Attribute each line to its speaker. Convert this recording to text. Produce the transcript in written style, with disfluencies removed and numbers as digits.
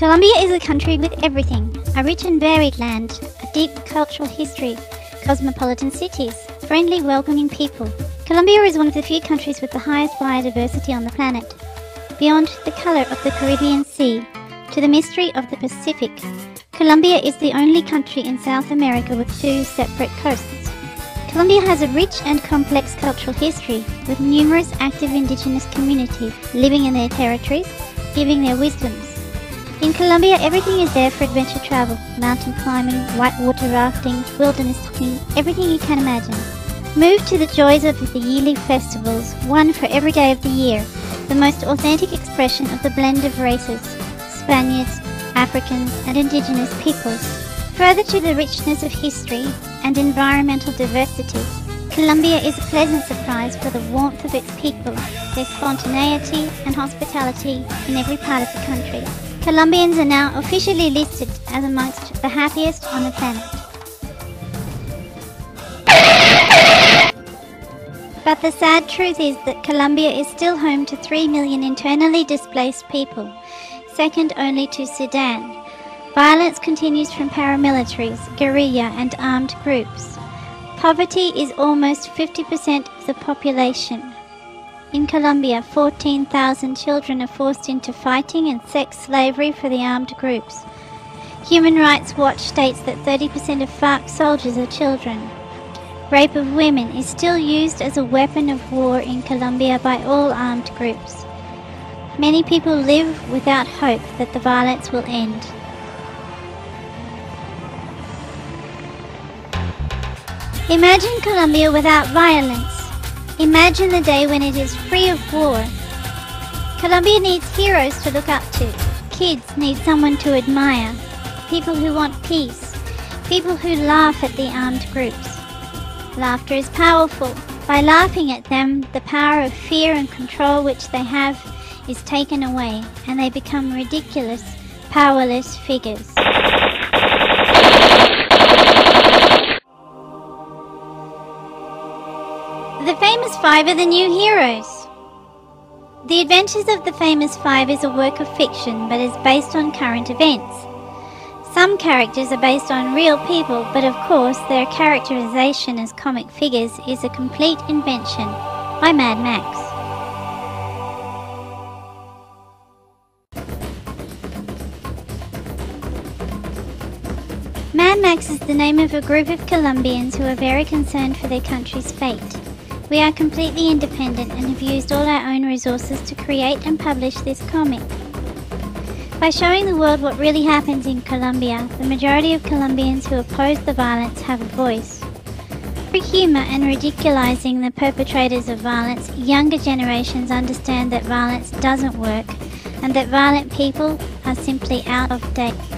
Speaker 1: Colombia is a country with everything, a rich and varied land, a deep cultural history, cosmopolitan cities, friendly, welcoming people. Colombia is one of the few countries with the highest biodiversity on the planet. Beyond the colour of the Caribbean Sea to the mystery of the Pacific, Colombia is the only country in South America with two separate coasts. Colombia has a rich and complex cultural history, with numerous active indigenous communities living in their territories, giving their wisdoms. In Colombia, everything is there for adventure travel, mountain climbing, whitewater rafting, wilderness hiking, everything you can imagine. Move to the joys of the yearly festivals, one for every day of the year, the most authentic expression of the blend of races, Spaniards, Africans and indigenous peoples. Further to the richness of history and environmental diversity, Colombia is a pleasant surprise for the warmth of its people, their spontaneity and hospitality in every part of the country. Colombians are now officially listed as amongst the happiest on the planet. But the sad truth is that Colombia is still home to 3 million internally displaced people, second only to Sudan. Violence continues from paramilitaries, guerrilla and armed groups. Poverty is almost 50% of the population. In Colombia, 14,000 children are forced into fighting and sex slavery for the armed groups. Human Rights Watch states that 30% of FARC soldiers are children. Rape of women is still used as a weapon of war in Colombia by all armed groups. Many people live without hope that the violence will end. Imagine Colombia without violence. Imagine the day when it is free of war. Colombia needs heroes to look up to. Kids need someone to admire. People who want peace. People who laugh at the armed groups. Laughter is powerful. By laughing at them, the power of fear and control which they have is taken away, and they become ridiculous, powerless figures. The Famous Five are the new heroes. The Adventures of the Famous Five is a work of fiction, but is based on current events. Some characters are based on real people, but of course their characterization as comic figures is a complete invention by Mad Max. Mad Max is the name of a group of Colombians who are very concerned for their country's fate. We are completely independent and have used all our own resources to create and publish this comic. By showing the world what really happens in Colombia, the majority of Colombians who oppose the violence have a voice. Through humour and ridiculizing the perpetrators of violence, younger generations understand that violence doesn't work and that violent people are simply out of date.